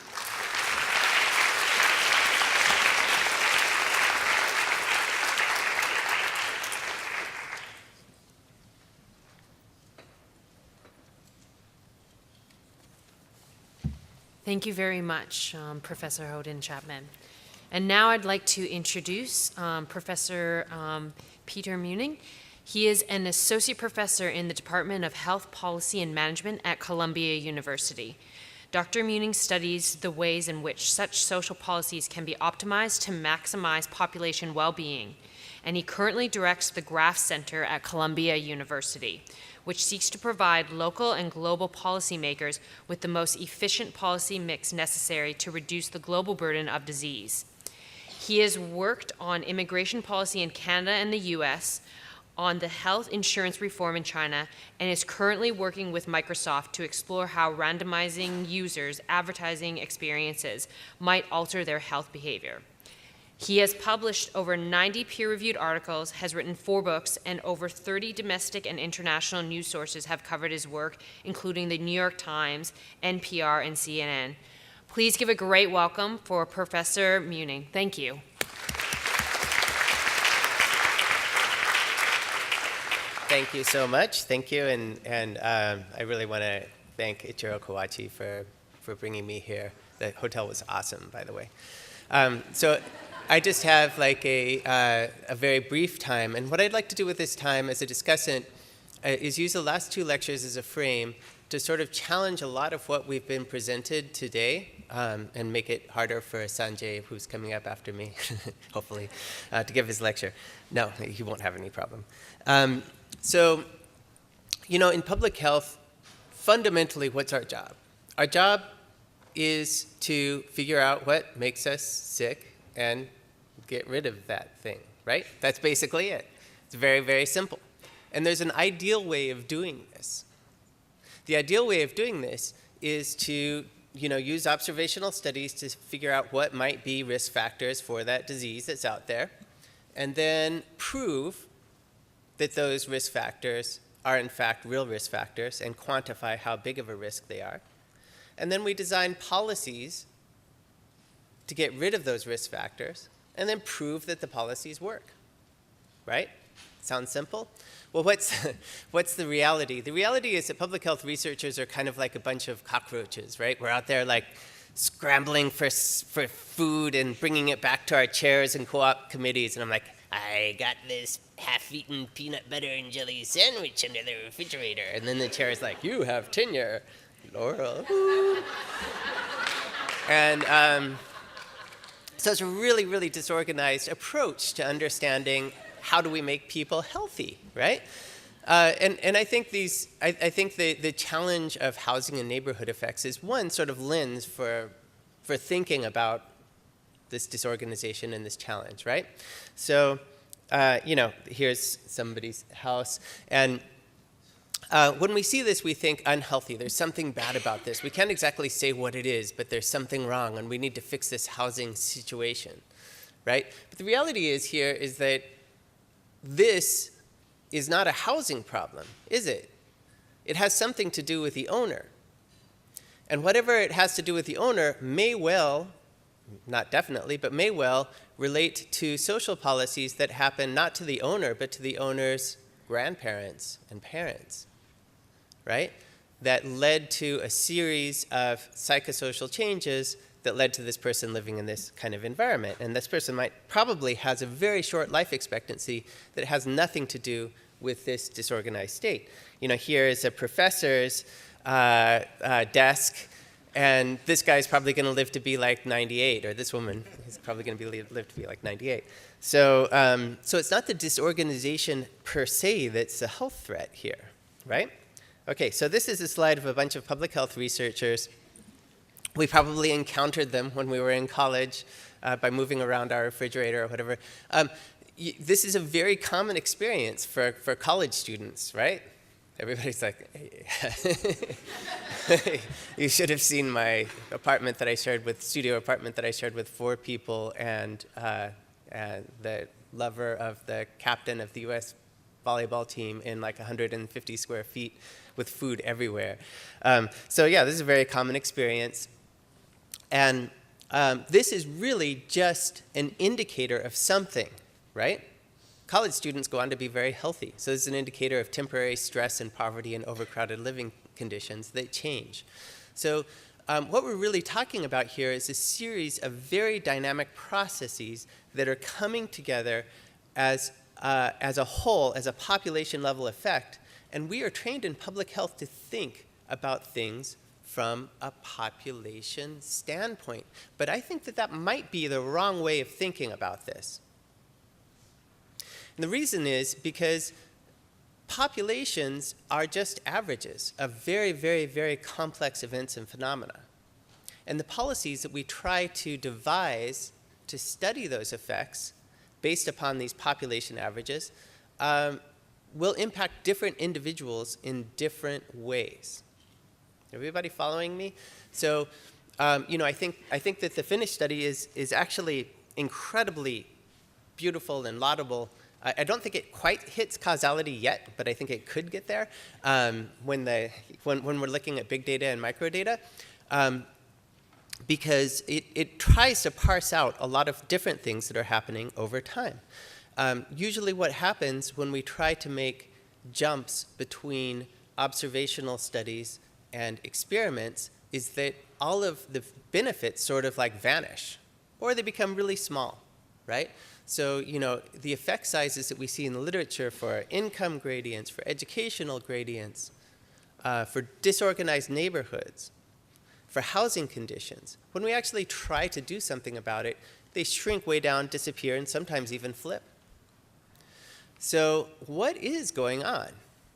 Thank you very much, Professor Howden Chapman. And now I'd like to introduce Professor Peter Muennig. He is an associate professor in the Department of Health Policy and Management at Columbia University. Dr. Muennig studies the ways in which such social policies can be optimized to maximize population well-being, and he currently directs the Graf Center at Columbia University, which seeks to provide local and global policymakers with the most efficient policy mix necessary to reduce the global burden of disease. He has worked on immigration policy in Canada and the US, on the health insurance reform in China, and is currently working with Microsoft to explore how randomizing users' advertising experiences might alter their health behavior. He has published over 90 peer-reviewed articles, has written 4 books, and over 30 domestic and international news sources have covered his work, including the New York Times, NPR, and CNN. Please give a great welcome for Professor Muennig. Thank you. Thank you so much. Thank you, and I really want to thank Ichiro Kawachi for bringing me here. The hotel was awesome, by the way. So I just have like a very brief time, and what I'd like to do with this time as a discussant is use the last 2 lectures as a frame to sort of challenge a lot of what we've been presented today, and make it harder for Sanjay, who's coming up after me, hopefully, to give his lecture. No, he won't have any problem. So, you know, in public health, fundamentally, what's our job? Our job is to figure out what makes us sick and get rid of that thing, right? That's basically it. It's very, very simple. And there's an ideal way of doing this. The ideal way of doing this is to, you know, use observational studies to figure out what might be risk factors for that disease that's out there, and then prove that those risk factors are in fact real risk factors and quantify how big of a risk they are. And then we design policies to get rid of those risk factors and then prove that the policies work, right? Sounds simple? Well, what's the reality? The reality is that public health researchers are kind of like a bunch of cockroaches, right? We're out there like scrambling for food and bringing it back to our chairs and co-op committees, and I'm like, I got this half-eaten peanut butter and jelly sandwich under the refrigerator. And then the chair is like, you have tenure, Laurel. And so it's a really, really disorganized approach to understanding how do we make people healthy, right? And I think the challenge of housing and neighborhood effects is one sort of lens for thinking about this disorganization and this challenge, right? So, you know, here's somebody's house, and when we see this, we think unhealthy. There's something bad about this. We can't exactly say what it is, but there's something wrong, and we need to fix this housing situation, right? But the reality is that this is not a housing problem, is it? It has something to do with the owner. And whatever it has to do with the owner may well, not definitely, but may well relate to social policies that happen not to the owner, but to the owner's grandparents and parents, right? That led to a series of psychosocial changes that led to this person living in this kind of environment. And this person probably has a very short life expectancy that has nothing to do with this disorganized state. You know, here is a professor's desk, and this guy's probably going to live to be like 98, or this woman is probably going to live to be like 98. So it's not the disorganization per se that's the health threat here, right? Okay, so this is a slide of a bunch of public health researchers. We probably encountered them when we were in college by moving around our refrigerator or whatever. This is a very common experience for college students, right? Everybody's like, hey. You should have seen my apartment that I shared with, studio apartment that I shared with 4 people, and the lover of the captain of the US volleyball team in like 150 square feet with food everywhere. So yeah, this is a very common experience. And this is really just an indicator of something, right? College students go on to be very healthy. So this is an indicator of temporary stress and poverty and overcrowded living conditions that change. So what we're really talking about here is a series of very dynamic processes that are coming together as a whole, as a population-level effect. And we are trained in public health to think about things from a population standpoint. But I think that that might be the wrong way of thinking about this. And the reason is because populations are just averages of very, very, very complex events and phenomena. And the policies that we try to devise to study those effects based upon these population averages will impact different individuals in different ways. Everybody following me? So, I think that the Finnish study is actually incredibly beautiful and laudable. I don't think it quite hits causality yet, but I think it could get there when we're looking at big data and microdata, because it tries to parse out a lot of different things that are happening over time. Usually what happens when we try to make jumps between observational studies and experiments is that all of the benefits sort of like vanish, or they become really small, right? So, the effect sizes that we see in the literature for income gradients, for educational gradients, for disorganized neighborhoods, for housing conditions, when we actually try to do something about it, they shrink way down, disappear, and sometimes even flip. So what is going on?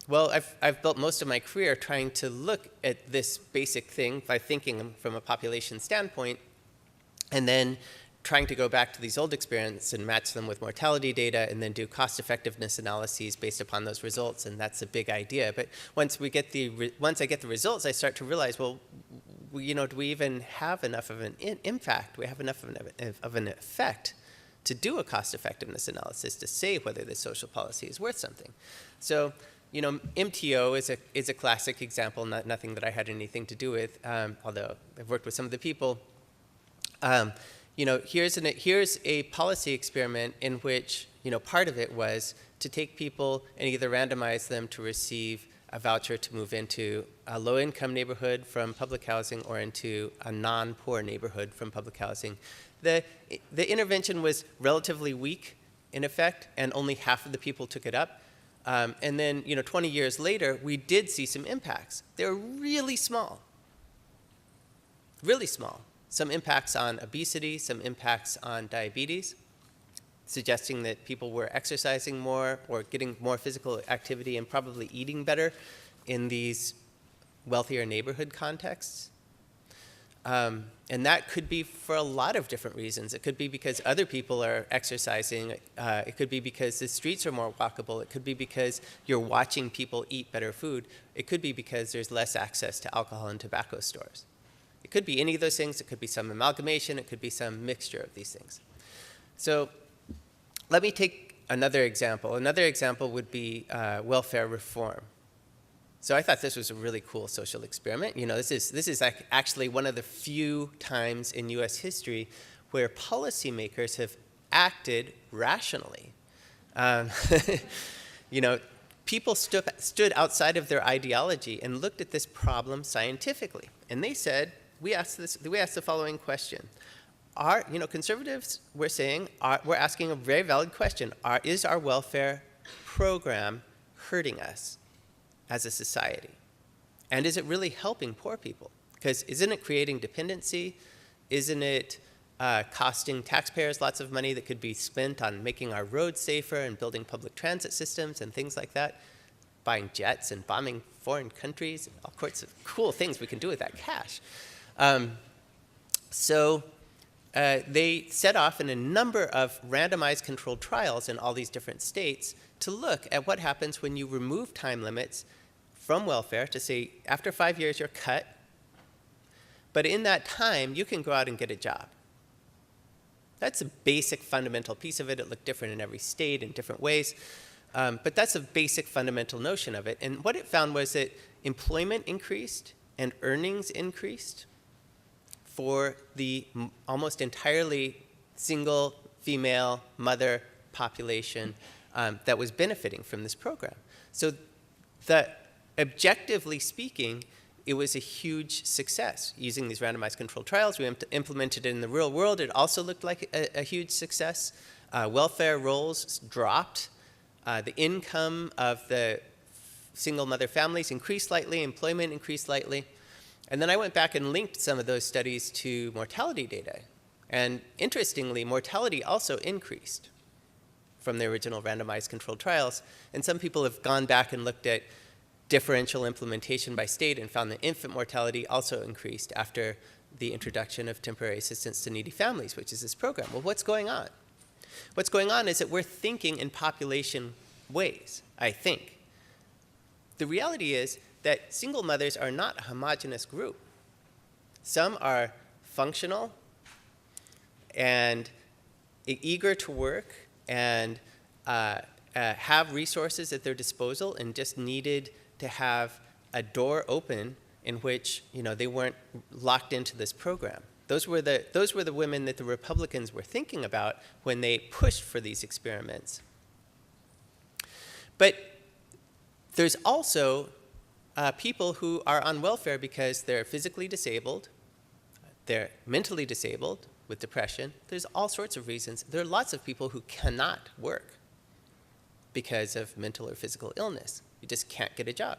Well, I've built most of my career trying to look at this basic thing by thinking from a population standpoint, and then trying to go back to these old experiments and match them with mortality data and then do cost-effectiveness analyses based upon those results, and that's a big idea. But once I get the results, I start to realize, well, do we even have enough of an impact? Do we have enough of an effect to do a cost-effectiveness analysis to say whether this social policy is worth something? So, MTO is a classic example, nothing that I had anything to do with, although I've worked with some of the people. Here's a policy experiment in which, part of it was to take people and either randomize them to receive a voucher to move into a low-income neighborhood from public housing or into a non-poor neighborhood from public housing. The intervention was relatively weak in effect, and only half of the people took it up. And then, 20 years later, we did see some impacts. They were really small, really small. Some impacts on obesity, some impacts on diabetes, suggesting that people were exercising more or getting more physical activity and probably eating better in these wealthier neighborhood contexts. And that could be for a lot of different reasons. It could be because other people are exercising. It could be because the streets are more walkable. It could be because you're watching people eat better food. It could be because there's less access to alcohol and tobacco stores. It could be any of those things. It could be some amalgamation. It could be some mixture of these things. So let me take another example. Another example would be welfare reform. So I thought this was a really cool social experiment. This is actually one of the few times in U.S. history where policymakers have acted rationally. People stood outside of their ideology and looked at this problem scientifically, and they said, we asked the following question. Conservatives, we're asking a very valid question. Is our welfare program hurting us as a society? And is it really helping poor people? Because isn't it creating dependency? Isn't it costing taxpayers lots of money that could be spent on making our roads safer and building public transit systems and things like that? Buying jets and bombing foreign countries, all sorts of cool things we can do with that cash. So they set off in a number of randomized controlled trials in all these different states to look at what happens when you remove time limits from welfare to say, after 5 years, you're cut, but in that time, you can go out and get a job. That's a basic fundamental piece of it. It looked different in every state in different ways, but that's a basic fundamental notion of it. And what it found was that employment increased and earnings increased for the almost entirely single female mother population that was benefiting from this program. So objectively speaking, it was a huge success. Using these randomized controlled trials, we implemented it in the real world. It also looked like a huge success. Welfare rolls dropped. The income of the single mother families increased slightly, employment increased slightly. And then I went back and linked some of those studies to mortality data. And interestingly, mortality also increased from the original randomized controlled trials. And some people have gone back and looked at differential implementation by state and found that infant mortality also increased after the introduction of temporary assistance to needy families, which is this program. Well, what's going on? What's going on is that we're thinking in population ways, I think. The reality is that single mothers are not a homogeneous group. Some are functional and eager to work and have resources at their disposal and just needed to have a door open in which they weren't locked into this program. Those were the women that the Republicans were thinking about when they pushed for these experiments. But there's also people who are on welfare because they're physically disabled, they're mentally disabled with depression. There's all sorts of reasons. There are lots of people who cannot work because of mental or physical illness. You just can't get a job.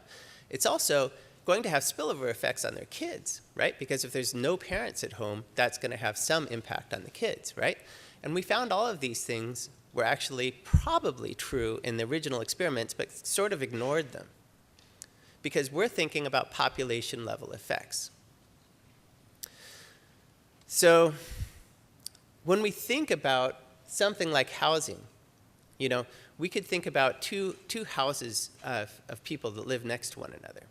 It's also going to have spillover effects on their kids, right? Because if there's no parents at home, that's going to have some impact on the kids, right? And we found all of these things were actually probably true in the original experiments, but sort of ignored them. Because we're thinking about population level effects. So when we think about something like housing, we could think about two houses of people that live next to one another.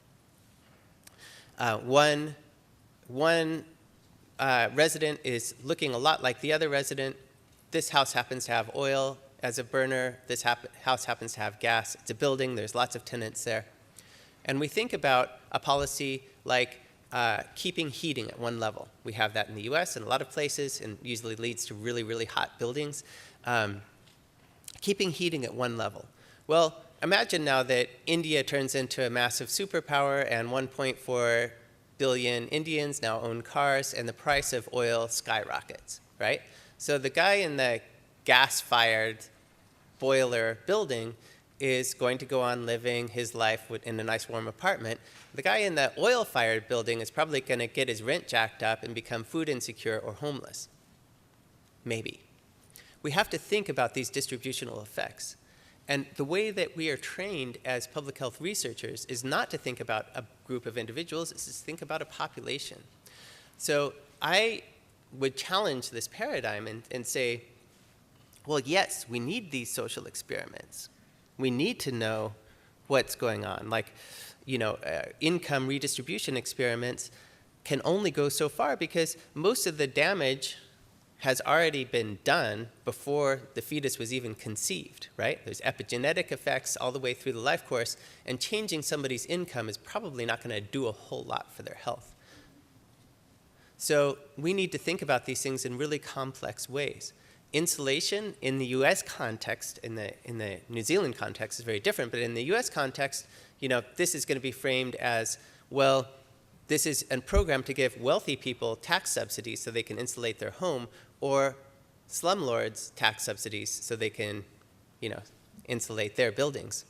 One resident is looking a lot like the other resident. This house happens to have oil as a burner. This house happens to have gas. It's a building. There's lots of tenants there. And we think about a policy like keeping heating at one level. We have that in the US and a lot of places, and usually leads to really, really hot buildings. Keeping heating at one level. Well, imagine now that India turns into a massive superpower and 1.4 billion Indians now own cars and the price of oil skyrockets, right? So the guy in the gas-fired boiler building is going to go on living his life in a nice warm apartment. The guy in the oil-fired building is probably going to get his rent jacked up and become food insecure or homeless. Maybe. We have to think about these distributional effects. And the way that we are trained as public health researchers is not to think about a group of individuals, it's to think about a population. So I would challenge this paradigm and say, well, yes, we need these social experiments. We need to know what's going on. Like, income redistribution experiments can only go so far because most of the damage has already been done before the fetus was even conceived, right? There's epigenetic effects all the way through the life course, and changing somebody's income is probably not going to do a whole lot for their health. So we need to think about these things in really complex ways. Insulation in the US context, in the New Zealand context is very different, but in the US context, this is going to be framed as, well, this is a program to give wealthy people tax subsidies so they can insulate their home, or slumlords tax subsidies so they can, insulate their buildings.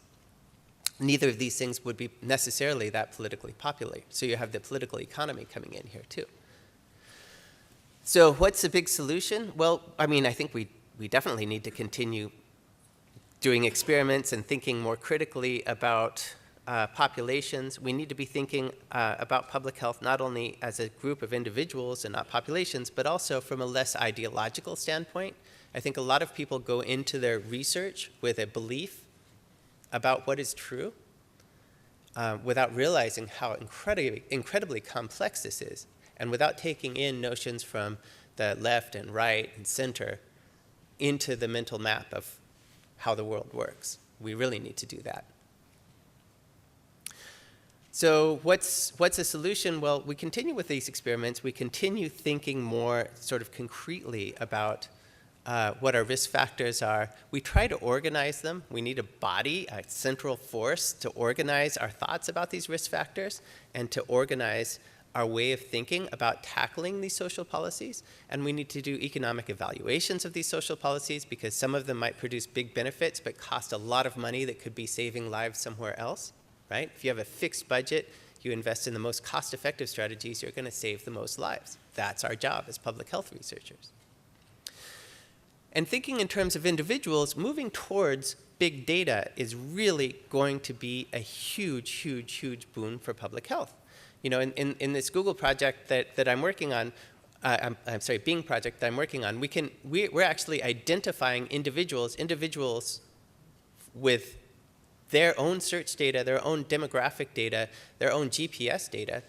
Neither of these things would be necessarily that politically popular. So you have the political economy coming in here too. So what's the big solution? Well, I think we definitely need to continue doing experiments and thinking more critically about populations. We need to be thinking about public health not only as a group of individuals and not populations, but also from a less ideological standpoint. I think a lot of people go into their research with a belief about what is true without realizing how incredibly complex this is, and without taking in notions from the left and right and center into the mental map of how the world works. We really need to do that. So what's a solution? Well, we continue with these experiments. We continue thinking more sort of concretely about what our risk factors are. We try to organize them. We need a body, a central force to organize our thoughts about these risk factors and to organize our way of thinking about tackling these social policies. And we need to do economic evaluations of these social policies because some of them might produce big benefits but cost a lot of money that could be saving lives somewhere else, right? If you have a fixed budget, you invest in the most cost-effective strategies, you're going to save the most lives. That's our job as public health researchers. And thinking in terms of individuals, moving towards big data is really going to be a huge, huge, huge boon for public health. You know, in this Google project that I'm working on, Bing project that I'm working on, we're actually identifying individuals with their own search data, their own demographic data, their own GPS data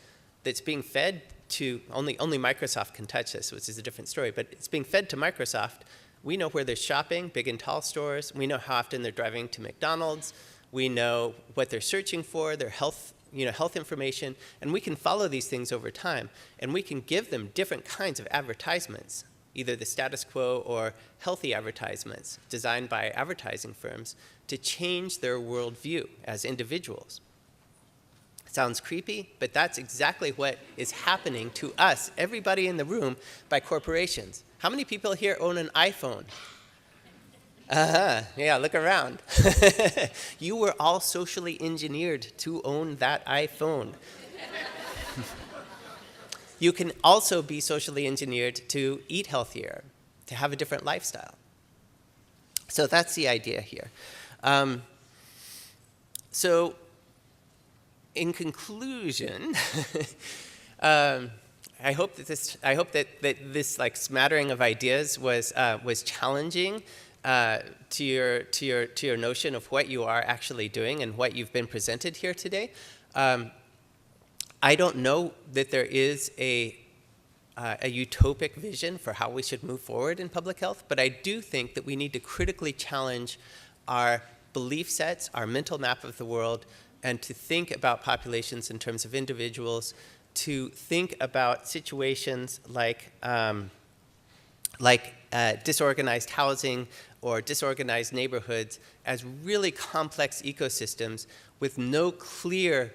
that's being fed to, only Microsoft can touch this, which is a different story, but it's being fed to Microsoft. We know where they're shopping, big and tall stores. We know how often they're driving to McDonald's. We know what they're searching for, their health information, and we can follow these things over time, and we can give them different kinds of advertisements, either the status quo or healthy advertisements designed by advertising firms to change their worldview as individuals. Sounds creepy, but that's exactly what is happening to us, everybody in the room, by corporations. How many people here own an iPhone? Yeah, look around. You were all socially engineered to own that iPhone. You can also be socially engineered to eat healthier, to have a different lifestyle. So that's the idea here. So in conclusion, I hope that this like smattering of ideas was challenging to your notion of what you are actually doing and what you've been presented here today. I don't know that there is a utopic vision for how we should move forward in public health, but I do think that we need to critically challenge our belief sets, our mental map of the world, and to think about populations in terms of individuals, to think about situations like disorganized housing or disorganized neighborhoods as really complex ecosystems with no clear,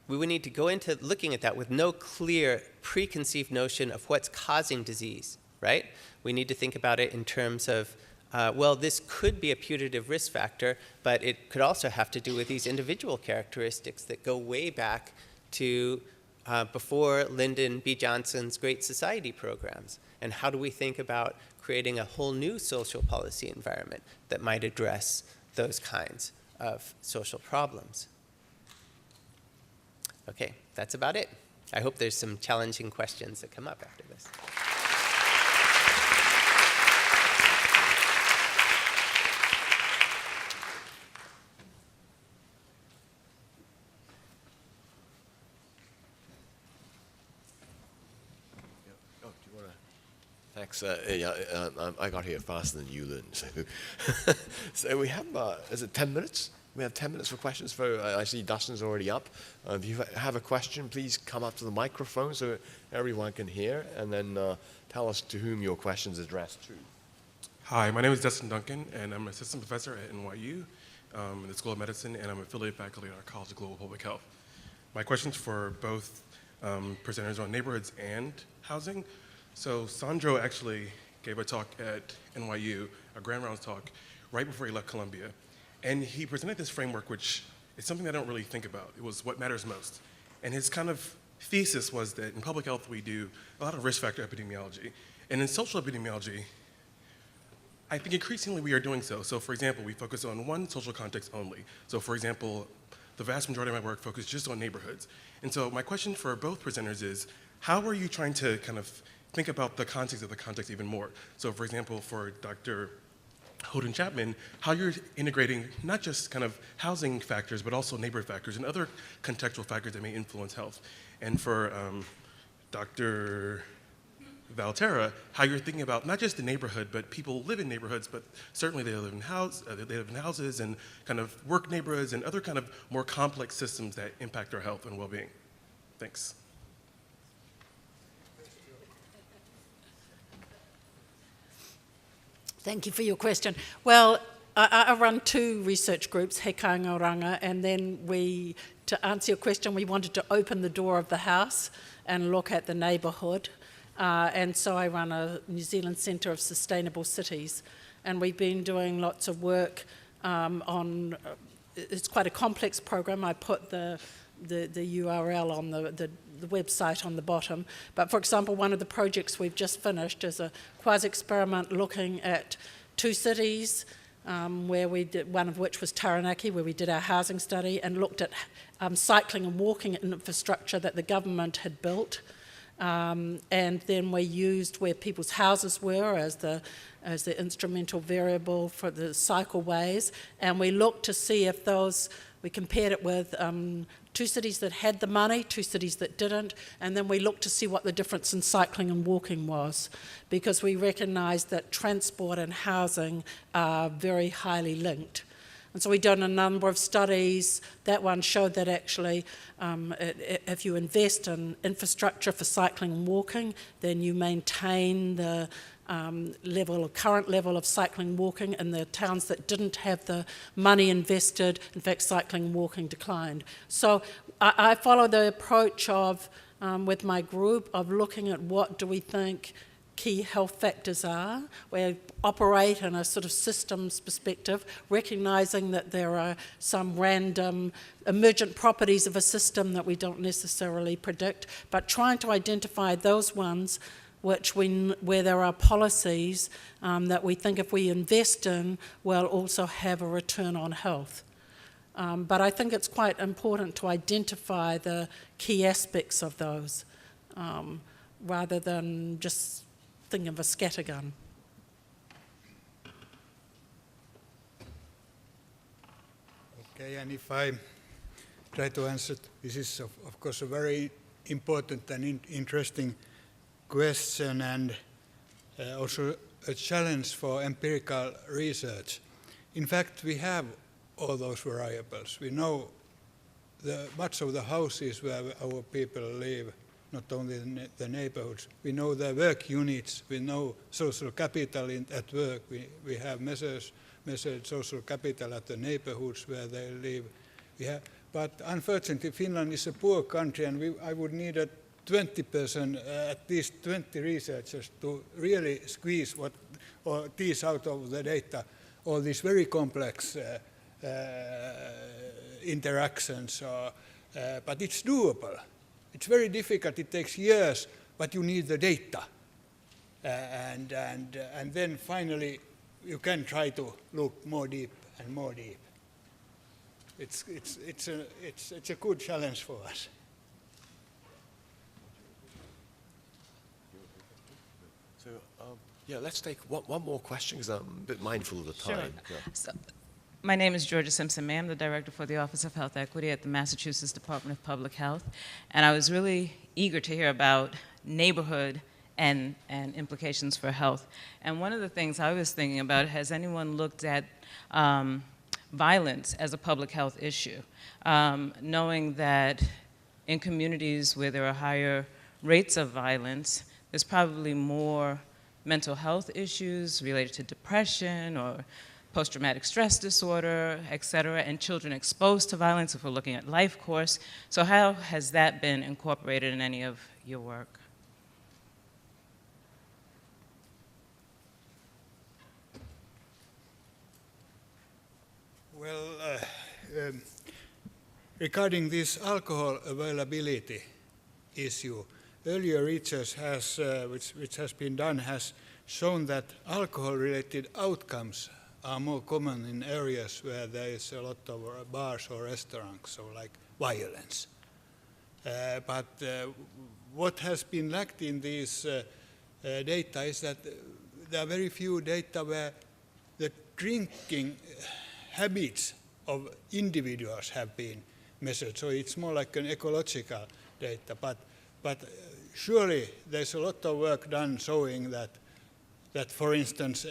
we would need to go into looking at that with no clear preconceived notion of what's causing disease, right? We need to think about it in terms of, well, this could be a putative risk factor, but it could also have to do with these individual characteristics that go way back to before Lyndon B. Johnson's Great Society programs. And how do we think about creating a whole new social policy environment that might address those kinds of social problems? Okay, that's about it. I hope there's some challenging questions that come up after this. Thanks. I got here faster than you, Lynn. So we have, is it 10 minutes? We have 10 minutes for questions. I see Dustin's already up. If you have a question, please come up to the microphone so everyone can hear, and then tell us to whom your question is addressed to. Hi, my name is Dustin Duncan, and I'm an assistant professor at NYU in the School of Medicine, and I'm affiliate faculty in our College of Global Public Health. My question's for both presenters on neighborhoods and housing. So Sandro actually gave a talk at NYU, a grand rounds talk, right before he left Columbia. And he presented this framework, which is something I don't really think about. It was what matters most. And his kind of thesis was that in public health, we do a lot of risk factor epidemiology. And in social epidemiology, I think increasingly we are doing so. So for example, we focus on one social context only. So for example, the vast majority of my work focuses just on neighborhoods. And so my question for both presenters is, how are you trying to kind of think about the context of the context even more? So for example, for Dr. Howden Chapman, how you're integrating not just kind of housing factors, but also neighborhood factors and other contextual factors that may influence health. And for Dr. Valterra, how you're thinking about not just the neighborhood, but people live in neighborhoods, but certainly they live in houses and kind of work neighborhoods and other kind of more complex systems that impact our health and well-being. Thanks. Thank you for your question. Well, I run 2 research groups, He Kaingauranga, and then to answer your question, we wanted to open the door of the house and look at the neighbourhood. And so I run a New Zealand Centre of Sustainable Cities, and we've been doing lots of work on, it's quite a complex program. I put the URL on the website on the bottom. But for example, one of the projects we've just finished is a quasi-experiment looking at 2 cities, where we did, one of which was Taranaki, where we did our housing study and looked at cycling and walking infrastructure that the government had built. And then we used where people's houses were as the instrumental variable for the cycleways, and we looked to see if we compared it with 2 cities that had the money, 2 cities that didn't, and then we looked to see what the difference in cycling and walking was, because we recognised that transport and housing are very highly linked. And so we've done a number of studies. That one showed that actually if you invest in infrastructure for cycling and walking, then you maintain the current level of cycling and walking. In the towns that didn't have the money invested, in fact, cycling and walking declined. So I follow the approach of, with my group, of looking at what do we think key health factors are. We operate in a sort of systems perspective, recognising that there are some random emergent properties of a system that we don't necessarily predict, but trying to identify those ones where there are policies that we think if we invest in will also have a return on health. But I think it's quite important to identify the key aspects of those rather than just think of a scattergun. Okay, and if I try to answer, this is of course a very important and interesting question, and also a challenge for empirical research. In fact, we have all those variables. We know much of the houses where our people live, not only the neighborhoods. We know the work units, we know social capital at work, we have measured social capital at the neighborhoods where they live. But unfortunately, Finland is a poor country, and I would need at least 20 researchers to really squeeze or tease out of the data all these very complex interactions. But it's doable. It's very difficult. It takes years, but you need the data, and then finally you can try to look more deep and more deep. It's a good challenge for us. So yeah, let's take one more question because I'm a bit mindful of the time. Sure. Yeah. So, my name is Georgia Simpson. May I'm the Director for the Office of Health Equity at the Massachusetts Department of Public Health. And I was really eager to hear about neighborhood and implications for health. And one of the things I was thinking about, has anyone looked at violence as a public health issue? Knowing that in communities where there are higher rates of violence, there's probably more mental health issues related to depression or post-traumatic stress disorder, et cetera, and children exposed to violence if we're looking at life course. So how has that been incorporated in any of your work? Well, regarding this alcohol availability issue, earlier research which has been done has shown that alcohol-related outcomes are more common in areas where there is a lot of bars or restaurants, so like violence. But what has been lacked in these data is that there are very few data where the drinking habits of individuals have been measured. So it's more like an ecological data. But surely there's a lot of work done showing that for instance,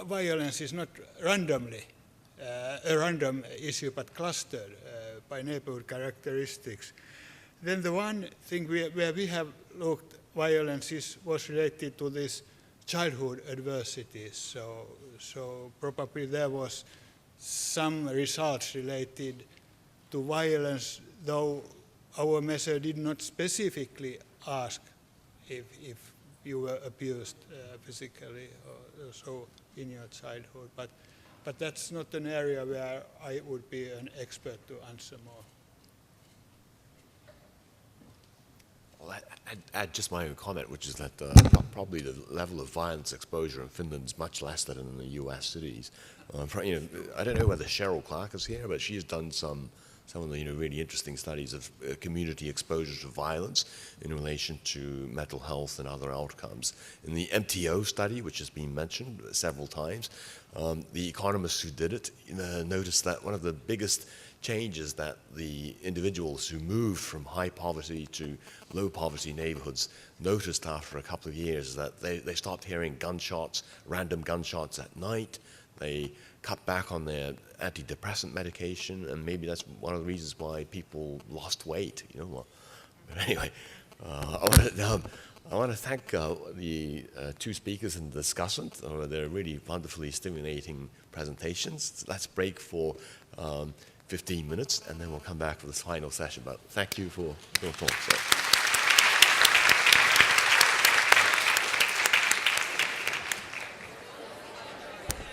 violence is not randomly a random issue, but clustered by neighborhood characteristics. Then the one thing where we have looked violence was related to this childhood adversities. So probably there was some results related to violence, though our measure did not specifically ask if you were abused physically or so in your childhood. But that's not an area where I would be an expert to answer more. Well, I'd add just my own comment, which is that probably the level of violence exposure in Finland is much less than in the U.S. cities. I don't know whether Cheryl Clark is here, but she has done some of the really interesting studies of community exposure to violence in relation to mental health and other outcomes. In the MTO study, which has been mentioned several times, the economists who did it noticed that one of the biggest changes that the individuals who moved from high poverty to low poverty neighborhoods noticed after a couple of years is that they stopped hearing gunshots, random gunshots at night. They cut back on their antidepressant medication, and maybe that's one of the reasons why people lost weight. But anyway, I want to thank the two speakers and the discussant. They're really wonderfully stimulating presentations. Let's break for 15 minutes, and then we'll come back for this final session. But thank you for your talk.